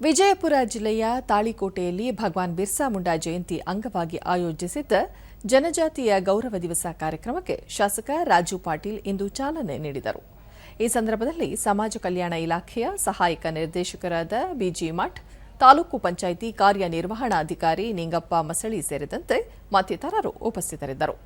ವಿಜಯಪುರ ಜಿಲ್ಲೆಯ ತಾಳಿಕೋಟೆಯಲ್ಲಿ ಭಗವಾನ್ ಬಿರ್ಸಾ ಮುಂಡಾ ಜಯಂತಿ ಅಂಗವಾಗಿ ಆಯೋಜಿಸಿದ್ದ ಜನಜಾತಿಯ ಗೌರವ ದಿವಸ ಕಾರ್ಯಕ್ರಮಕ್ಕೆ ಶಾಸಕ ರಾಜು ಪಾಟೀಲ್ ಇಂದು ಚಾಲನೆ ನೀಡಿದರು. ಈ ಸಂದರ್ಭದಲ್ಲಿ ಸಮಾಜ ಕಲ್ಯಾಣ ಇಲಾಖೆಯ ಸಹಾಯಕ ನಿರ್ದೇಶಕರಾದ ಬಿಜಿ ಮಠ್, ತಾಲೂಕು ಪಂಚಾಯಿತಿ ಕಾರ್ಯನಿರ್ವಹಣಾಧಿಕಾರಿ ನಿಂಗಪ್ಪ ಮಸಳಿ ಸೇರಿದಂತೆ ಮತ್ತಿತರರು ಉಪಸ್ಥಿತರಿದ್ದರು.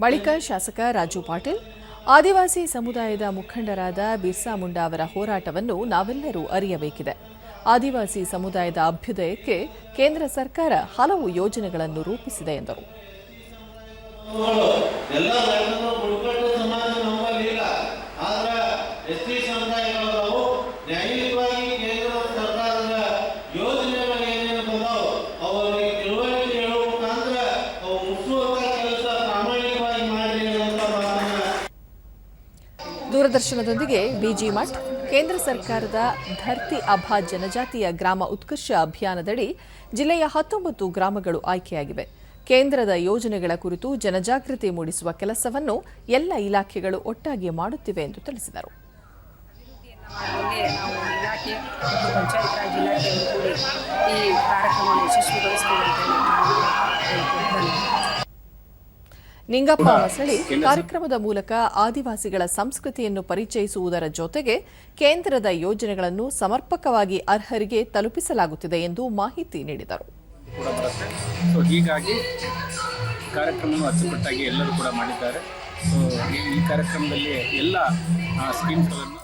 ಬಳಿಕ ಶಾಸಕ ರಾಜು ಪಾಟೀಲ್, ಆದಿವಾಸಿ ಸಮುದಾಯದ ಮುಖಂಡರಾದ ಬಿರ್ಸಾ ಮುಂಡಾ ಅವರ ಹೋರಾಟವನ್ನು ನಾವೆಲ್ಲರೂ ಅರಿಯಬೇಕಿದೆ. ಆದಿವಾಸಿ ಸಮುದಾಯದ ಅಭ್ಯುದಯಕ್ಕೆ ಕೇಂದ್ರ ಸರ್ಕಾರ ಹಲವು ಯೋಜನೆಗಳನ್ನು ರೂಪಿಸಿದೆ ಎಂದರು. ದೂರದರ್ಶನದೊಂದಿಗೆ ಬಿಜಿ ಮಠ್, ಕೇಂದ್ರ ಸರ್ಕಾರದ ಧರ್ತಿ ಅಭಾ ಜನಜಾತಿಯ ಗ್ರಾಮ ಉತ್ಕರ್ಷ ಅಭಿಯಾನದಡಿ ಜಿಲ್ಲೆಯ 19 ಗ್ರಾಮಗಳು ಆಯ್ಕೆಯಾಗಿವೆ. ಕೇಂದ್ರದ ಯೋಜನೆಗಳ ಕುರಿತು ಜನಜಾಗೃತಿ ಮೂಡಿಸುವ ಕೆಲಸವನ್ನು ಎಲ್ಲ ಇಲಾಖೆಗಳು ಒಟ್ಟಾಗಿ ಮಾಡುತ್ತಿವೆ ಎಂದು ತಿಳಿಸಿದರು. ನಿಂಗಪ್ಪ ಮಸಳಿ ಕಾರ್ಯಕ್ರಮದ ಮೂಲಕ ಆದಿವಾಸಿಗಳ ಸಂಸ್ಕೃತಿಯನ್ನು ಪರಿಚಯಿಸುವುದರ ಜೊತೆಗೆ ಕೇಂದ್ರದ ಯೋಜನೆಗಳನ್ನು ಸಮರ್ಪಕವಾಗಿ ಅರ್ಹರಿಗೆ ತಲುಪಿಸಲಾಗುತ್ತಿದೆ ಎಂದು ಮಾಹಿತಿ ನೀಡಿದರು. ಹೀಗಾಗಿ ಕಾರ್ಯಕ್ರಮವನ್ನು ಅಚ್ಚುಕಟ್ಟಾಗಿ ಎಲ್ಲರೂ ಕೂಡ ಮಾಡಿದ್ದಾರೆ. ಈ ಕಾರ್ಯಕ್ರಮದಲ್ಲಿ ಎಲ್ಲ ಸ್ಕೀಮ್ಸ್ಗಳನ್ನು